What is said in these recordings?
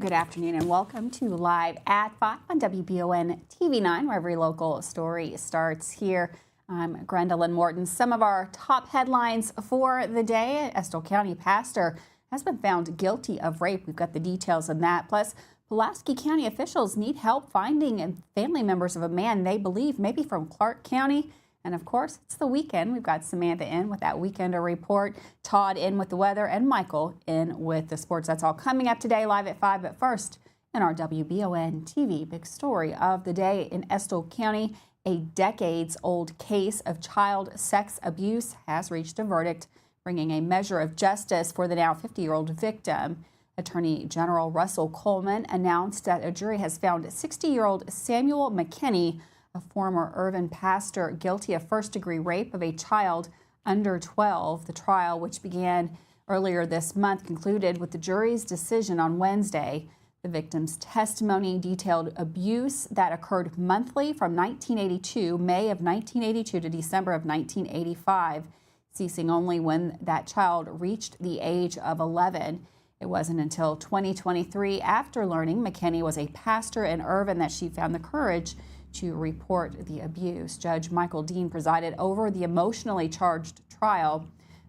Good afternoon and welcome to Live at 5 on WBON TV9, where every local story starts here. I'm Gwendolyn Morton. Some of our top headlines for the day: Estill County pastor has been found guilty of rape. We've got the details on that. Plus, Pulaski County officials need help finding family members of a man they believe may be from Clark County. And of course, it's the weekend. We've got Samantha in with that Weekender report, Todd in with the weather, and Michael in with the sports. That's all coming up today, live at 5. But first, in our WBON TV big story of the day, in Estill County, a decades-old case of child sex abuse has reached a verdict, bringing a measure of justice for the now 50-year-old victim. Attorney General Russell Coleman announced that a jury has found 60-year-old Samuel McKinney, a former Irvine pastor, guilty of first-degree rape of a child under 12. The trial, which began earlier this month, concluded with the jury's decision on Wednesday. The victim's testimony detailed abuse that occurred monthly from May of 1982 to December of 1985, ceasing only when that child reached the age of 11. It wasn't until 2023, after learning McKinney was a pastor in Irvine, that she found the courage to report the abuse. Judge Michael Dean presided over the emotionally charged trial.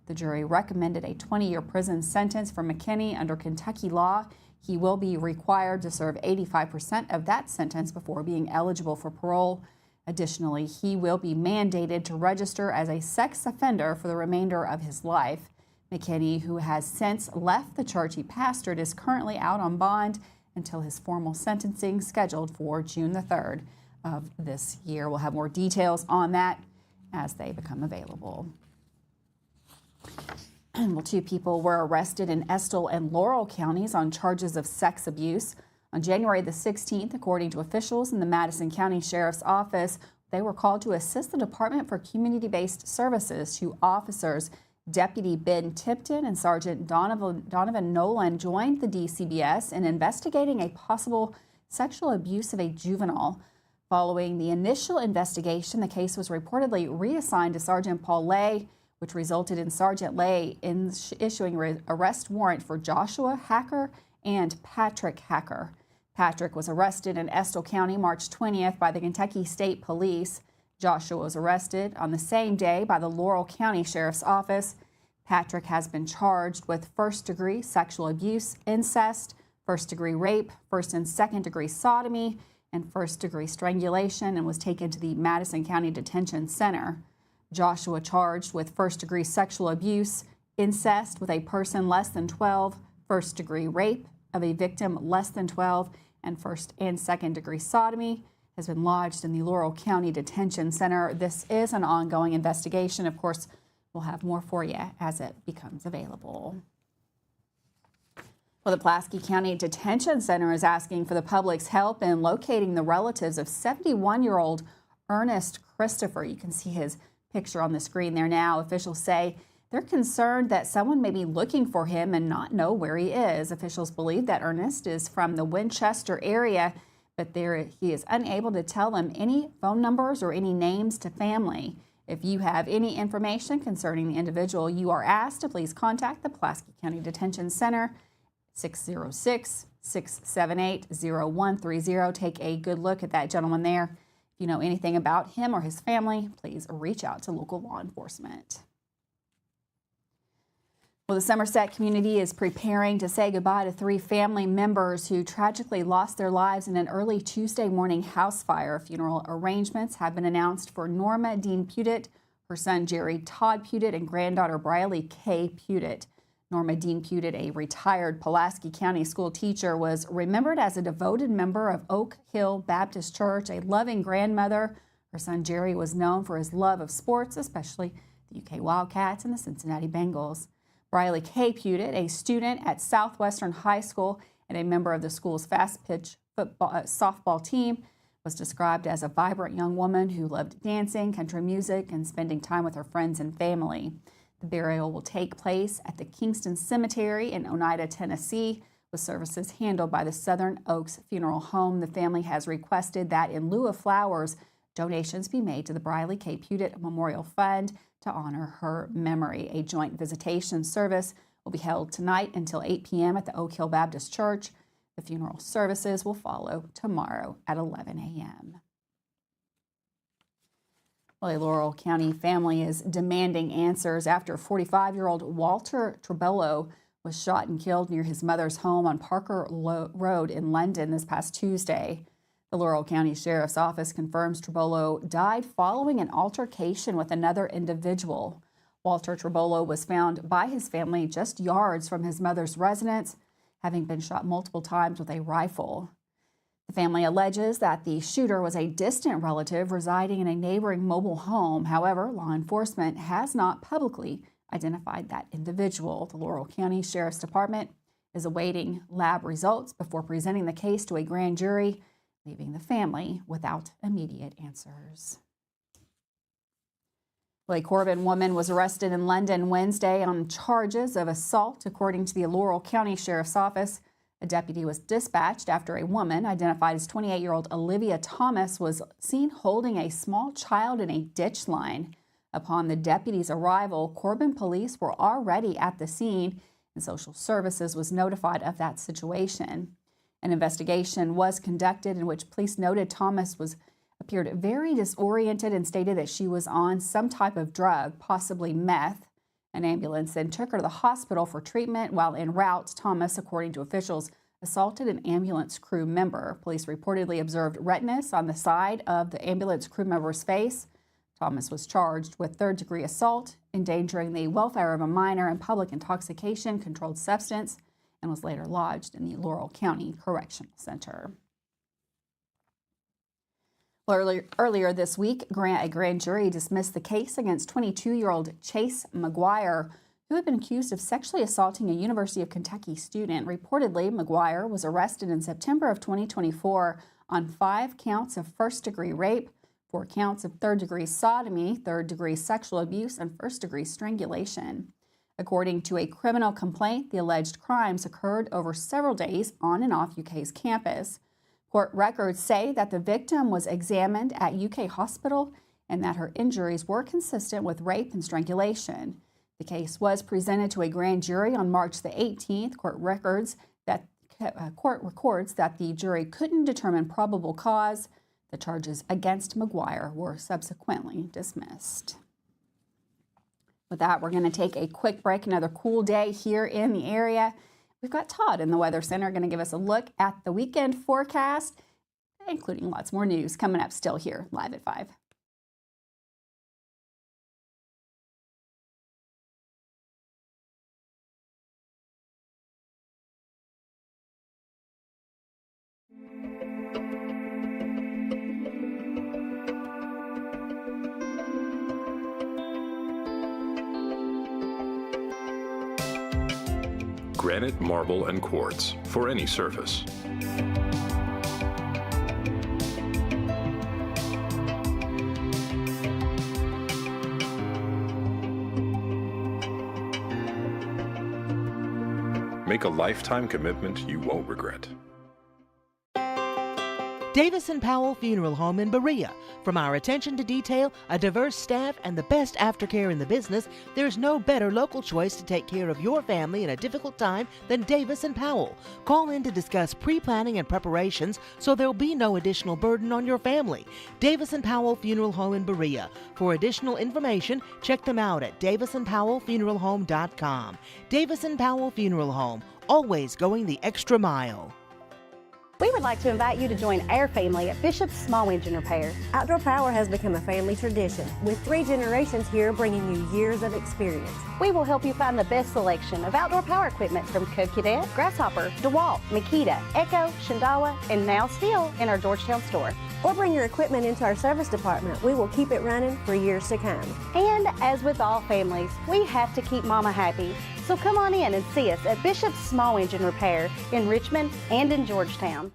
The jury recommended a 20-year prison sentence for McKinney. Under Kentucky law, he will be required to serve 85% of that sentence before being eligible for parole. Additionally, he will be mandated to register as a sex offender for the remainder of his life. McKinney, who has since left the church he pastored, is currently out on bond until his formal sentencing, scheduled for June the 3rd of this year. We'll have more details on that as they become available. Well, 2 people were arrested in Estill and Laurel counties on charges of sex abuse. On January the 16th, according to officials in the Madison County Sheriff's Office, they were called to assist the Department for Community-Based Services. 2 officers, Deputy Ben Tipton and Sergeant Donovan Nolan, joined the DCBS in investigating a possible sexual abuse of a juvenile. Following the initial investigation, the case was reportedly reassigned to Sergeant Paul Lay, which resulted in Sergeant Lay issuing an arrest warrant for Joshua Hacker and Patrick Hacker. Patrick was arrested in Estill County March 20th by the Kentucky State Police. Joshua was arrested on the same day by the Laurel County Sheriff's Office. Patrick has been charged with first-degree sexual abuse, incest, first-degree rape, first- and second-degree sodomy, and first-degree strangulation, and was taken to the Madison County Detention Center. Joshua charged with first-degree sexual abuse, incest with a person less than 12, first-degree rape of a victim less than 12, and first- and second-degree sodomy, has been lodged in the Laurel County Detention Center. This is an ongoing investigation. Of course, we'll have more for you as it becomes available. Well, the Pulaski County Detention Center is asking for the public's help in locating the relatives of 71-year-old Ernest Christopher. You can see his picture on the screen there now. Officials say they're concerned that someone may be looking for him and not know where he is. Officials believe that Ernest is from the Winchester area, but he is unable to tell them any phone numbers or any names to family. If you have any information concerning the individual, you are asked to please contact the Pulaski County Detention Center, 606-678-0130. Take a good look at that gentleman there. If you know anything about him or his family, please reach out to local law enforcement. Well, the Somerset community is preparing to say goodbye to 3 family members who tragically lost their lives in an early Tuesday morning house fire. Funeral arrangements have been announced for Norma Dean Puditt, her son Jerry Todd Puditt, and granddaughter Briley K. Puditt. Norma Dean Puditt, a retired Pulaski County school teacher, was remembered as a devoted member of Oak Hill Baptist Church, a loving grandmother. Her son Jerry was known for his love of sports, especially the UK Wildcats and the Cincinnati Bengals. Briley K. Puditt, a student at Southwestern High School and a member of the school's fast-pitch softball team, was described as a vibrant young woman who loved dancing, country music, and spending time with her friends and family. The burial will take place at the Kingston Cemetery in Oneida, Tennessee, with services handled by the Southern Oaks Funeral Home. The family has requested that in lieu of flowers, donations be made to the Briley K. Puditt Memorial Fund to honor her memory. A joint visitation service will be held tonight until 8 p.m. at the Oak Hill Baptist Church. The funeral services will follow tomorrow at 11 a.m. Well, a Laurel County family is demanding answers after 45-year-old Walter Trebolo was shot and killed near his mother's home on Parker Road in London this past Tuesday. The Laurel County Sheriff's Office confirms Trebolo died following an altercation with another individual. Walter Trebolo was found by his family just yards from his mother's residence, having been shot multiple times with a rifle. The family alleges that the shooter was a distant relative residing in a neighboring mobile home. However, law enforcement has not publicly identified that individual. The Laurel County Sheriff's Department is awaiting lab results before presenting the case to a grand jury, leaving the family without immediate answers. A Corbin woman was arrested in London Wednesday on charges of assault, according to the Laurel County Sheriff's Office. A deputy was dispatched after a woman identified as 28-year-old Olivia Thomas was seen holding a small child in a ditch line. Upon the deputy's arrival, Corbin police were already at the scene, and social services was notified of that situation. An investigation was conducted in which police noted Thomas appeared very disoriented and stated that she was on some type of drug, possibly meth. An ambulance then took her to the hospital for treatment. While en route, Thomas, according to officials, assaulted an ambulance crew member. Police reportedly observed redness on the side of the ambulance crew member's face. Thomas was charged with third-degree assault, endangering the welfare of a minor, and public intoxication, controlled substance, and was later lodged in the Laurel County Correctional Center. Earlier this week, a grand jury dismissed the case against 22-year-old Chase McGuire, who had been accused of sexually assaulting a University of Kentucky student. Reportedly, McGuire was arrested in September of 2024 on 5 counts of first-degree rape, 4 counts of third-degree sodomy, third-degree sexual abuse, and first-degree strangulation. According to a criminal complaint, the alleged crimes occurred over several days on and off UK's campus. Court records say that the victim was examined at UK Hospital and that her injuries were consistent with rape and strangulation. The case was presented to a grand jury on March the 18th. Court records that the jury couldn't determine probable cause. The charges against McGuire were subsequently dismissed. With that, we're going to take a quick break. Another cool day here in the area. We've got Todd in the Weather Center going to give us a look at the weekend forecast, including lots more news coming up still here live at 5. Granite, marble, and quartz for any surface. Make a lifetime commitment you won't regret. Davis & Powell Funeral Home in Berea. From our attention to detail, a diverse staff, and the best aftercare in the business, there's no better local choice to take care of your family in a difficult time than Davis & Powell. Call in to discuss pre-planning and preparations so there'll be no additional burden on your family. Davis & Powell Funeral Home in Berea. For additional information, check them out at davisandpowellfuneralhome.com. Davis & Powell Funeral Home, always going the extra mile. We would like to invite you to join our family at Bishop's Small Engine Repair. Outdoor Power has become a family tradition, with 3 generations here bringing you years of experience. We will help you find the best selection of outdoor power equipment from Co-Cadet, Grasshopper, DeWalt, Makita, Echo, Shindawa, and now still in our Georgetown store. Or bring your equipment into our service department. We will keep it running for years to come. And as with all families, we have to keep Mama happy. So come on in and see us at Bishop's Small Engine Repair in Richmond and in Georgetown.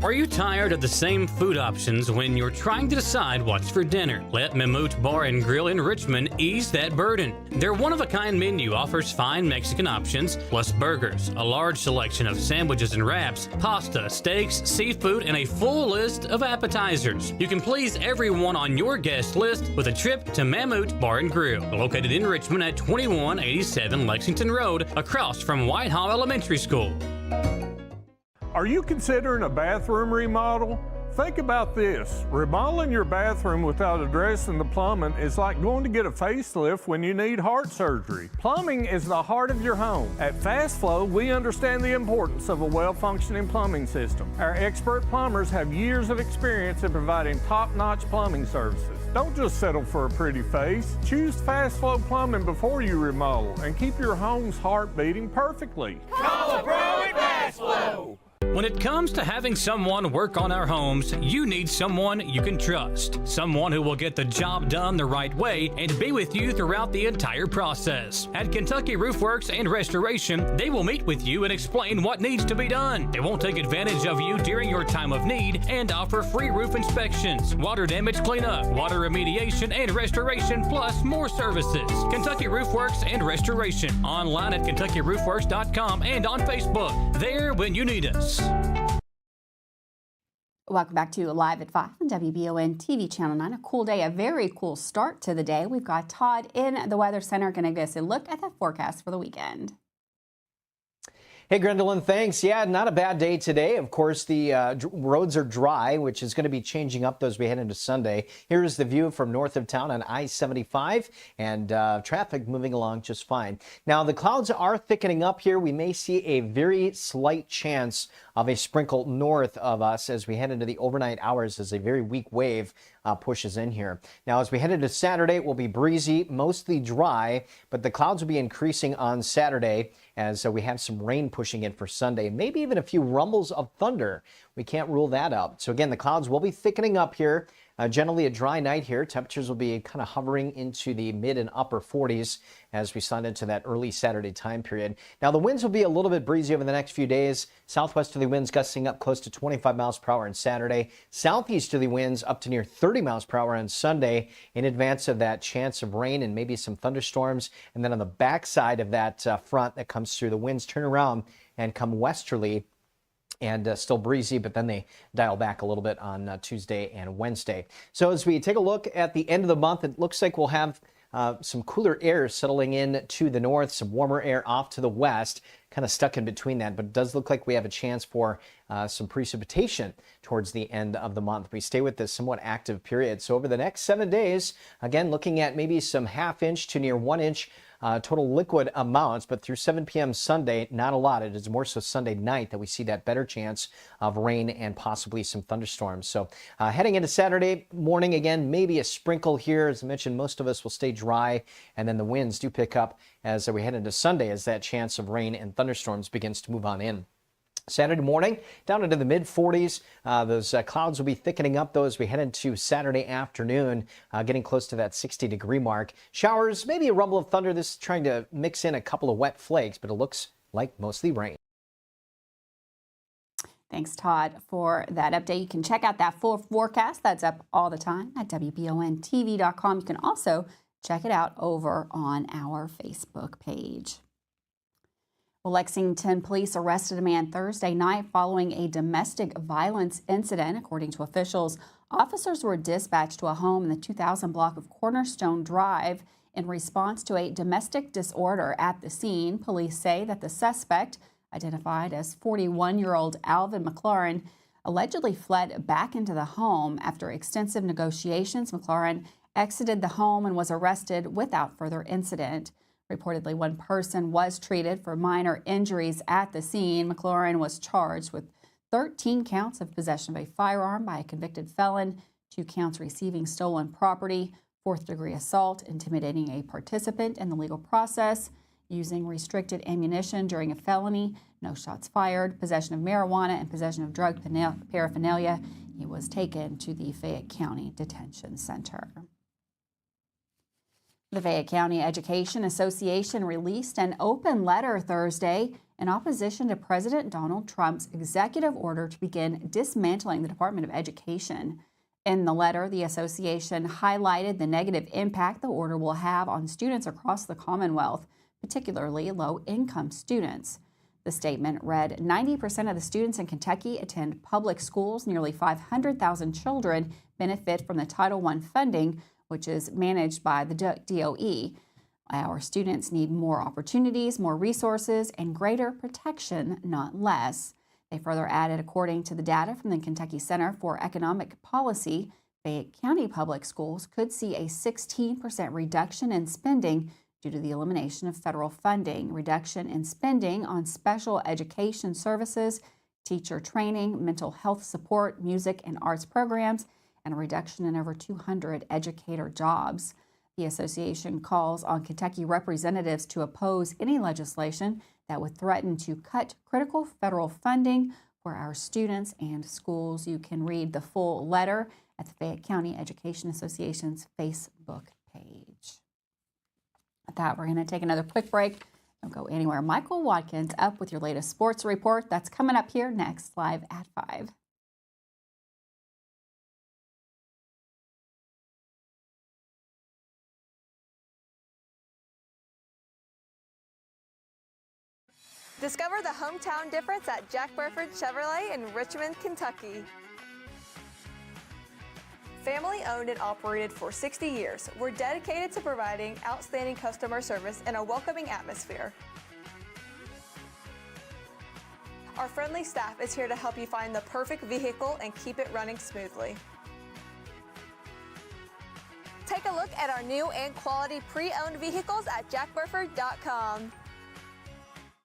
Are you tired of the same food options when you're trying to decide what's for dinner? Let Mammoet Bar and Grill in Richmond ease that burden. Their one-of-a-kind menu offers fine Mexican options, plus burgers, a large selection of sandwiches and wraps, pasta, steaks, seafood, and a full list of appetizers. You can please everyone on your guest list with a trip to Mammoet Bar and Grill, located in Richmond at 2187 Lexington Road, across from Whitehall Elementary School. Are you considering a bathroom remodel? Think about this. Remodeling your bathroom without addressing the plumbing is like going to get a facelift when you need heart surgery. Plumbing is the heart of your home. At Fast Flow, we understand the importance of a well-functioning plumbing system. Our expert plumbers have years of experience in providing top-notch plumbing services. Don't just settle for a pretty face. Choose Fast Flow Plumbing before you remodel and keep your home's heart beating perfectly. Call a pro at Fast Flow! When it comes to having someone work on our homes, you need someone you can trust. Someone who will get the job done the right way and be with you throughout the entire process. At Kentucky Roof Works and Restoration, they will meet with you and explain what needs to be done. They won't take advantage of you during your time of need and offer free roof inspections, water damage cleanup, water remediation and restoration, plus more services. Kentucky Roof Works and Restoration. Online at KentuckyRoofWorks.com and on Facebook. There when you need us. Welcome back to Live at 5 on WBON TV Channel 9. A cool day, a very cool start to the day. We've got Todd in the Weather Center going to give us a look at that forecast for the weekend. Hey, Gwendolyn, thanks. Yeah, not a bad day today. Of course, the roads are dry, which is going to be changing up as we head into Sunday. Here's the view from north of town on I-75, and traffic moving along just fine. Now, the clouds are thickening up here. We may see a very slight chance of a sprinkle north of us as we head into the overnight hours as a very weak wave pushes in here. Now, as we head into Saturday, it will be breezy, mostly dry, but the clouds will be increasing on Saturday as we have some rain pushing in for Sunday, and maybe even a few rumbles of thunder. We can't rule that out. So again, the clouds will be thickening up here. Generally a dry night here. Temperatures will be kind of hovering into the mid and upper 40s as we slide into that early Saturday time period. Now the winds will be a little bit breezy over the next few days. Southwesterly winds gusting up close to 25 miles per hour on Saturday. Southeasterly winds up to near 30 miles per hour on Sunday in advance of that chance of rain and maybe some thunderstorms. And then on the backside of that front that comes through, the winds turn around and come westerly and still breezy, but then they dial back a little bit on Tuesday and Wednesday. So as we take a look at the end of the month, it looks like we'll have some cooler air settling in to the north, some warmer air off to the west, kind of stuck in between that, but it does look like we have a chance for some precipitation towards the end of the month. We stay with this somewhat active period. So over the next 7 days, again, looking at maybe some ½ inch to near 1 inch total liquid amounts, but through 7 p.m. Sunday, not a lot. It is more so Sunday night that we see that better chance of rain and possibly some thunderstorms. So heading into Saturday morning, again, maybe a sprinkle here. As I mentioned, most of us will stay dry, and then the winds do pick up as we head into Sunday as that chance of rain and thunderstorms begins to move on in. Saturday morning, down into the mid-40s. Those clouds will be thickening up, though, as we head into Saturday afternoon, getting close to that 60-degree mark. Showers, maybe a rumble of thunder. This is trying to mix in a couple of wet flakes, but it looks like mostly rain. Thanks, Todd, for that update. You can check out that full forecast. That's up all the time at WBONTV.com. You can also check it out over on our Facebook page. Well, Lexington police arrested a man Thursday night following a domestic violence incident. According to officials, officers were dispatched to a home in the 2000 block of Cornerstone Drive in response to a domestic disorder at the scene. Police say that the suspect, identified as 41-year-old Alvin McLaurin, allegedly fled back into the home. After extensive negotiations, McLaurin exited the home and was arrested without further incident. Reportedly, one person was treated for minor injuries at the scene. McLaurin was charged with 13 counts of possession of a firearm by a convicted felon, 2 counts receiving stolen property, 4th-degree assault, intimidating a participant in the legal process, using restricted ammunition during a felony, no shots fired, possession of marijuana, and possession of drug paraphernalia. He was taken to the Fayette County Detention Center. The Fayette County Education Association released an open letter Thursday in opposition to President Donald Trump's executive order to begin dismantling the Department of Education. In the letter, the association highlighted the negative impact the order will have on students across the Commonwealth, particularly low-income students. The statement read, 90% of the students in Kentucky attend public schools. Nearly 500,000 children benefit from the Title I funding, which is managed by the DOE. Our students need more opportunities, more resources, and greater protection, not less. They further added, according to the data from the Kentucky Center for Economic Policy, Fayette County Public Schools could see a 16% reduction in spending due to the elimination of federal funding, reduction in spending on special education services, teacher training, mental health support, music and arts programs, and a reduction in over 200 educator jobs. The association calls on Kentucky representatives to oppose any legislation that would threaten to cut critical federal funding for our students and schools. You can read the full letter at the Fayette County Education Association's Facebook page. With that, we're going to take another quick break. Don't go anywhere. Michael Watkins up with your latest sports report. That's coming up here next, live at 5. Discover the hometown difference at Jack Burford Chevrolet in Richmond, Kentucky. Family owned and operated for 60 years, we're dedicated to providing outstanding customer service and a welcoming atmosphere. Our friendly staff is here to help you find the perfect vehicle and keep it running smoothly. Take a look at our new and quality pre-owned vehicles at jackburford.com.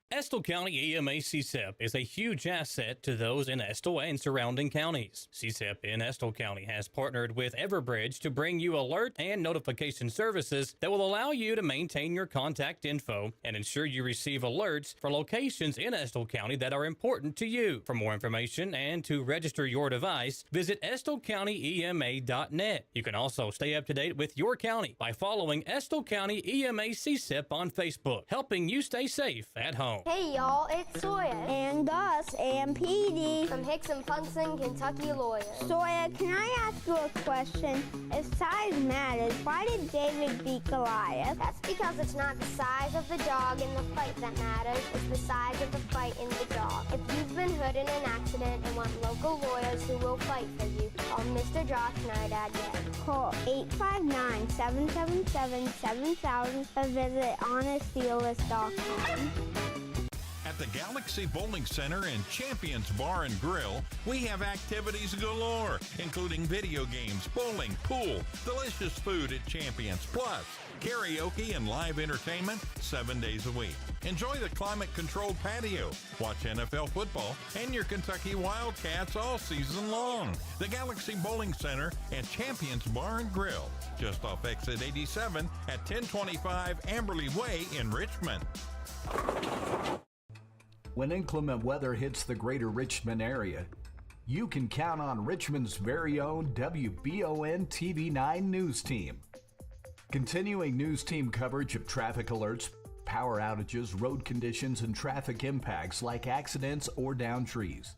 Estill County EMA CSEP is a huge asset to those in Estill and surrounding counties. CSEP in Estill County has partnered with Everbridge to bring you alert and notification services that will allow you to maintain your contact info and ensure you receive alerts for locations in Estill County that are important to you. For more information and to register your device, visit EstillCountyEMA.net. You can also stay up to date with your county by following Estill County EMA CSEP on Facebook, helping you stay safe at home. Hey y'all, it's Sawyer. And Gus and Petey. From Hicks and Punson, Kentucky lawyers. Sawyer, can I ask you a question? If size matters, why did David beat Goliath? That's because it's not the size of the dog in the fight that matters, it's the size of the fight in the dog. If you've been hurt in an accident and want local lawyers who will fight for you, call Mr. Josh Nydad yet. Call 859-777-7000 or visit honestdealers.com. At the Galaxy Bowling Center and Champions Bar and Grill, we have activities galore, including video games, bowling, pool, delicious food at Champions, plus karaoke and live entertainment 7 days a week. Enjoy the climate-controlled patio, watch NFL football, and your Kentucky Wildcats all season long. The Galaxy Bowling Center and Champions Bar and Grill, just off exit 87 at 1025 Amberley Way in Richmond. When inclement weather hits the greater Richmond area, you can count on Richmond's very own WBON TV9 News Team. Continuing news team coverage of traffic alerts, power outages, road conditions, and traffic impacts like accidents or downed trees.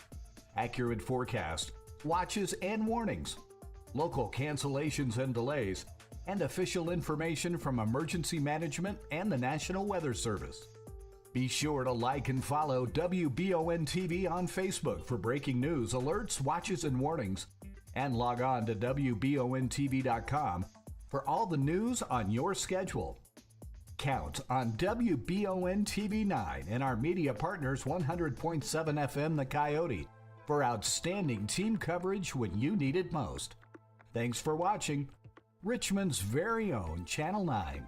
Accurate forecast, watches and warnings, local cancellations and delays, and official information from emergency management and the National Weather Service. Be sure to like and follow WBON TV on Facebook for breaking news, alerts, watches, and warnings. And log on to WBONTV.com for all the news on your schedule. Count on WBON TV9 and our media partners 100.7 FM The Coyote for outstanding team coverage when you need it most. Thanks for watching Richmond's very own Channel 9.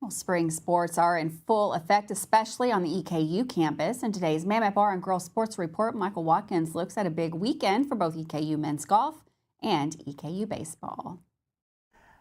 Well, spring sports are in full effect, especially on the EKU campus. In today's Mammoth Bar and Grill Sports Report, Michael Watkins looks at a big weekend for both EKU men's golf and EKU baseball.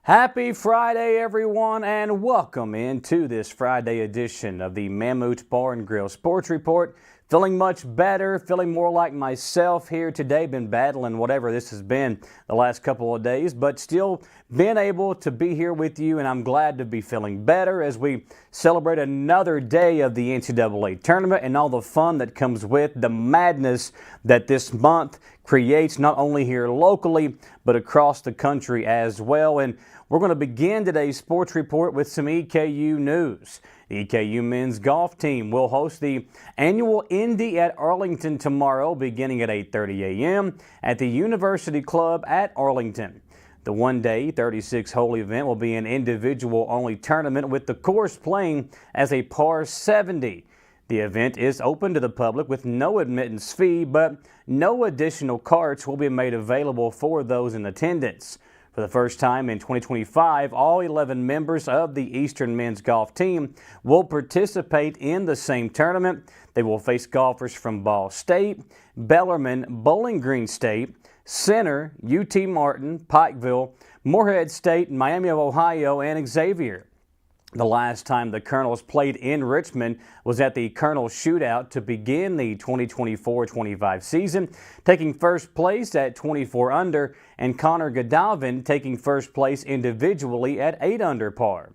Happy Friday, everyone, and welcome into this Friday edition of the Mammoth Bar and Grill Sports Report. Feeling much better, feeling more like myself here today. Been battling whatever this has been the last couple of days, but still been able to be here with you, and I'm glad to be feeling better as we celebrate another day of the NCAA tournament and all the fun that comes with the madness that this month creates, not only here locally, but across the country as well. And we're going to begin today's sports report with some EKU news. The EKU men's golf team will host the annual Indy at Arlington tomorrow, beginning at 8:30 a.m. at the University Club at Arlington. The one-day 36-hole event will be an individual-only tournament with the course playing as a par 70. The event is open to the public with no admittance fee, but no additional carts will be made available for those in attendance. For the first time in 2025, all 11 members of the Eastern men's golf team will participate in the same tournament. They will face golfers from Ball State, Bellarmine, Bowling Green State, Center, UT Martin, Pikeville, Morehead State, Miami of Ohio, and Xavier. The last time the Colonels played in Richmond was at the Colonels Shootout to begin the 2024-25 season, taking first place at 24 under, and Connor Godalvin taking first place individually at 8 under par.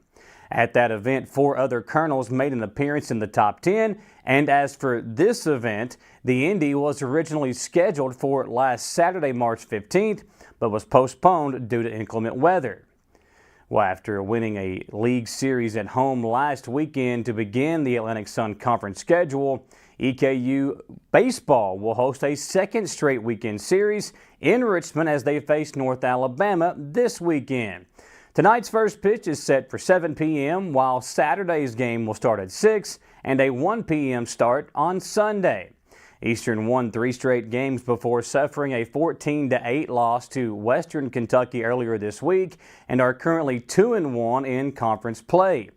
At that event, 4 other Colonels made an appearance in the top 10, and as for this event, the Indy was originally scheduled for last Saturday, March 15th, but was postponed due to inclement weather. Well, after winning a league series at home last weekend to begin the Atlantic Sun Conference schedule, EKU baseball will host a second straight weekend series in Richmond as they face North Alabama this weekend. Tonight's first pitch is set for 7 p.m., while Saturday's game will start at 6 and a 1 p.m. start on Sunday. Eastern won 3 straight games before suffering a 14-8 loss to Western Kentucky earlier this week and are currently 2-1 in conference play.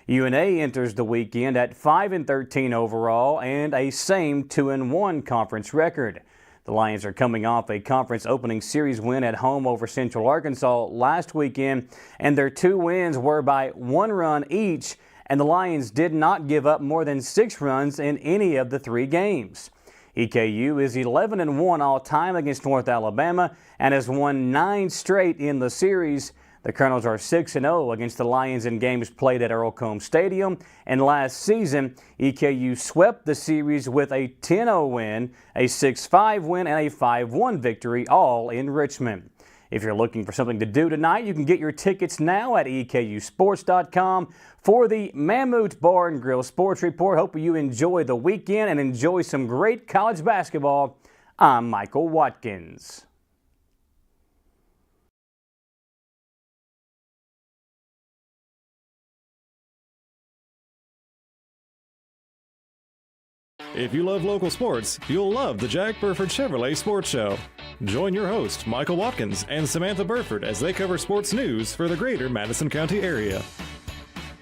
UNA enters the weekend at 5-13 overall and a same 2-1 conference record. The Lions are coming off a conference opening series win at home over Central Arkansas last weekend, and their 2 wins were by 1 run each, and the Lions did not give up more than 6 runs in any of the 3 games. EKU is 11-1 all-time against North Alabama and has won 9 straight in the series. The Colonels are 6-0 against the Lions in games played at Earl-Combs Stadium, and last season, EKU swept the series with a 10-0 win, a 6-5 win, and a 5-1 victory, all in Richmond. If you're looking for something to do tonight, you can get your tickets now at EKUsports.com. For the Mammoth Bar and Grill Sports Report, hope you enjoy the weekend and enjoy some great college basketball. I'm Michael Watkins. If you love local sports, you'll love the Jack Burford Chevrolet Sports Show. Join your host, Michael Watkins, and Samantha Burford as they cover sports news for the greater Madison County area.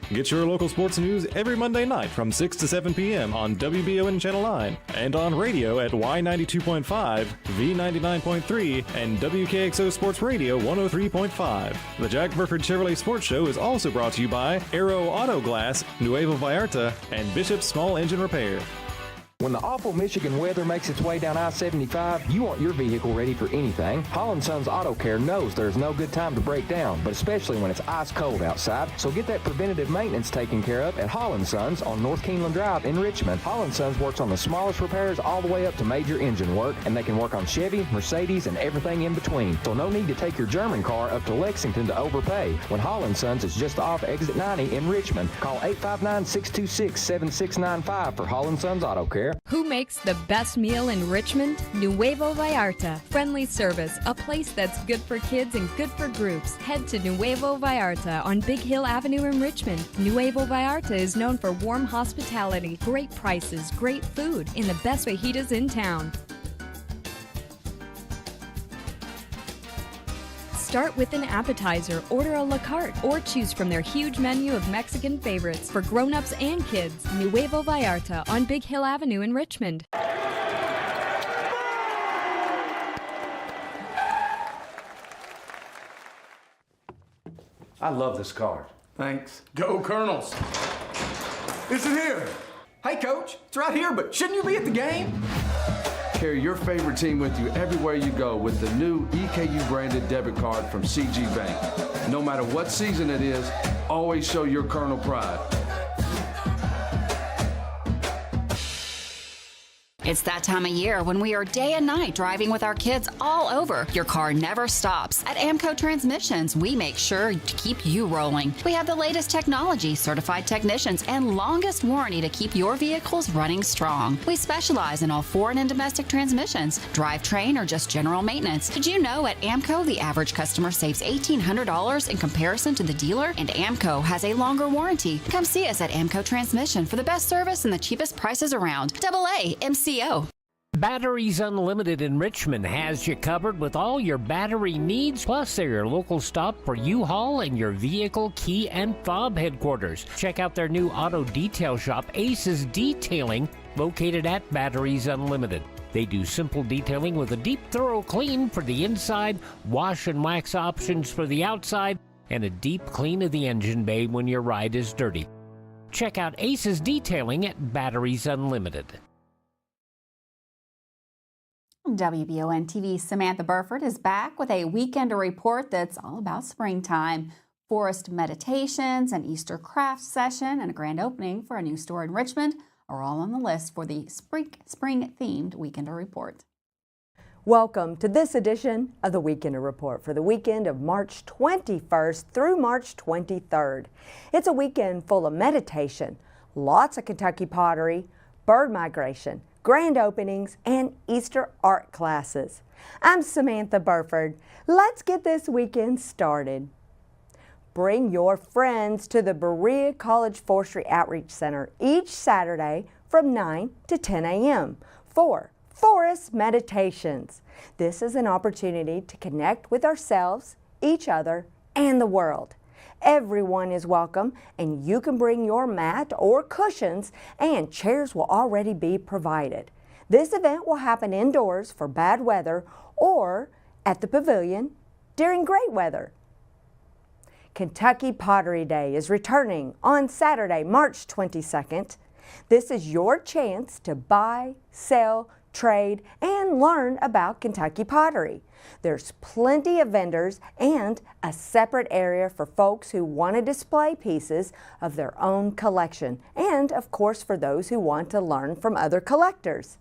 Get your local sports news every Monday night from 6 to 7 p.m. on WBON Channel 9 and on radio at Y92.5, V99.3, and WKXO Sports Radio 103.5. The Jack Burford Chevrolet Sports Show is also brought to you by Aero Auto Glass, Nuevo Vallarta, and Bishop's Small Engine Repair. When the awful Michigan weather makes its way down I-75, you want your vehicle ready for anything. Holland Sons Auto Care knows there's no good time to break down, but especially when it's ice cold outside. So get that preventative maintenance taken care of at Holland Sons on North Keeneland Drive in Richmond. Holland Sons works on the smallest repairs all the way up to major engine work, and they can work on Chevy, Mercedes, and everything in between. So no need to take your German car up to Lexington to overpay. When Holland Sons is just off exit 90 in Richmond, call 859-626-7695 for Holland Sons Auto Care. Who makes the best meal in Richmond? Nuevo Vallarta. Friendly service, a place that's good for kids and good for groups. Head to Nuevo Vallarta on Big Hill Avenue in Richmond. Nuevo Vallarta is known for warm hospitality, great prices, great food, and the best fajitas in town. Start with an appetizer, order a la carte, or choose from their huge menu of Mexican favorites for grown-ups and kids. Nuevo Vallarta on Big Hill Avenue in Richmond. I love this card. Thanks. Go Colonels! Is it here? Hey Coach, it's right here, but shouldn't you be at the game? Carry your favorite team with you everywhere you go with the new EKU branded debit card from CG Bank. No matter what season it is, always show your Colonel pride. It's that time of year when we are day and night driving with our kids all over. Your car never stops. At AMCO Transmissions, we make sure to keep you rolling. We have the latest technology, certified technicians, and longest warranty to keep your vehicles running strong. We specialize in all foreign and domestic transmissions, drivetrain, or just general maintenance. Did you know at AMCO the average customer saves $1,800 in comparison to the dealer? And AMCO has a longer warranty. Come see us at AMCO Transmission for the best service and the cheapest prices around. AA MCO. Batteries Unlimited in Richmond has you covered with all your battery needs, plus they're your local stop for U-Haul and your vehicle key and fob headquarters. Check out their new auto detail shop, Aces Detailing, located at Batteries Unlimited. They do simple detailing with a deep, thorough clean for the inside, wash and wax options for the outside, and a deep clean of the engine bay when your ride is dirty. Check out Aces Detailing at Batteries Unlimited. WBON TV's Samantha Burford is back with a weekender report that's all about springtime. Forest meditations, an Easter craft session, and a grand opening for a new store in Richmond are all on the list for the spring-themed weekender report. Welcome to this edition of the Weekender Report for the weekend of March 21st through March 23rd. It's a weekend full of meditation, lots of Kentucky pottery, bird migration, grand openings, and Easter art classes. I'm Samantha Burford. Let's get this weekend started. Bring your friends to the Berea College Forestry Outreach Center each Saturday from 9 to 10 a.m. for Forest Meditations. This is an opportunity to connect with ourselves, each other, and the world. Everyone is welcome, and you can bring your mat or cushions, and chairs will already be provided. This event will happen indoors for bad weather or at the pavilion during great weather. Kentucky Pottery Day is returning on Saturday, March 22nd. This is your chance to buy, sell, trade, and learn about Kentucky pottery. There's plenty of vendors and a separate area for folks who want to display pieces of their own collection, and of course for those who want to learn from other collectors.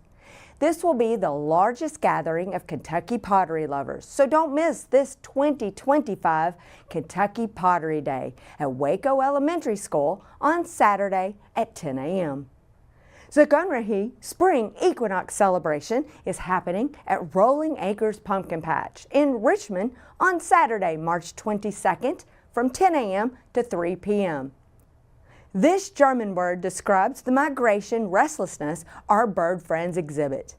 This will be the largest gathering of Kentucky pottery lovers, so don't miss this 2025 Kentucky Pottery Day at Waco Elementary School on Saturday at 10 a.m. Zagunrahi Spring Equinox Celebration is happening at Rolling Acres Pumpkin Patch in Richmond on Saturday, March 22nd from 10 a.m. to 3 p.m. This German bird describes the migration restlessness our bird friends exhibit.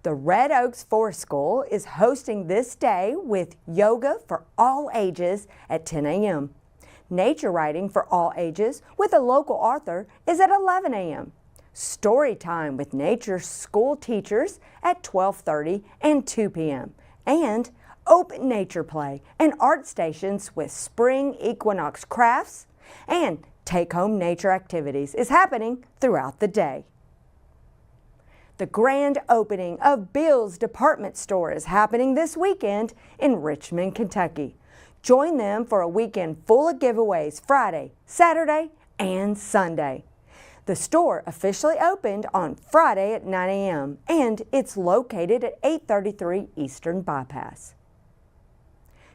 The Red Oaks Forest School is hosting this day with yoga for all ages at 10 a.m. Nature writing for all ages with a local author is at 11 a.m. Story time with nature school teachers at 12:30 and 2 p.m. and open nature play and art stations with spring equinox crafts and take-home nature activities is happening throughout the day. The grand opening of Bill's Department Store is happening this weekend in Richmond, Kentucky. Join them for a weekend full of giveaways Friday, Saturday, and Sunday. The store officially opened on Friday at 9 a.m. and it's located at 833 Eastern Bypass.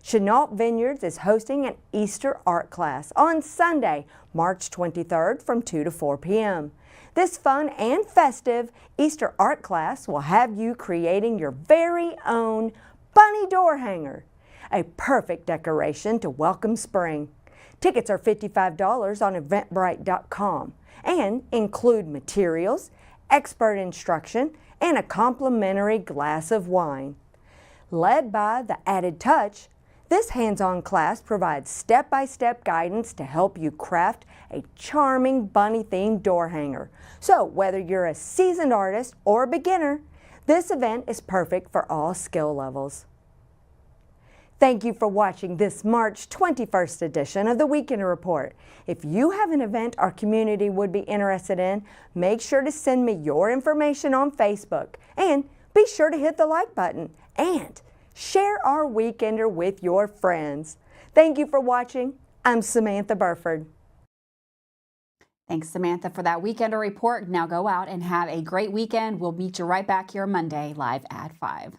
Chenault Vineyards is hosting an Easter art class on Sunday, March 23rd from 2 to 4 p.m. This fun and festive Easter art class will have you creating your very own bunny door hanger, a perfect decoration to welcome spring. Tickets are $55 on Eventbrite.com and include materials, expert instruction, and a complimentary glass of wine. Led by The Added Touch, this hands-on class provides step-by-step guidance to help you craft a charming bunny-themed door hanger. So whether you're a seasoned artist or a beginner, this event is perfect for all skill levels. Thank you for watching this March 21st edition of the Weekender Report. If you have an event our community would be interested in, make sure to send me your information on Facebook and be sure to hit the like button and share our Weekender with your friends. Thank you for watching. I'm Samantha Burford. Thanks, Samantha, for that Weekender report. Now go out and have a great weekend. We'll meet you right back here Monday, live at 5.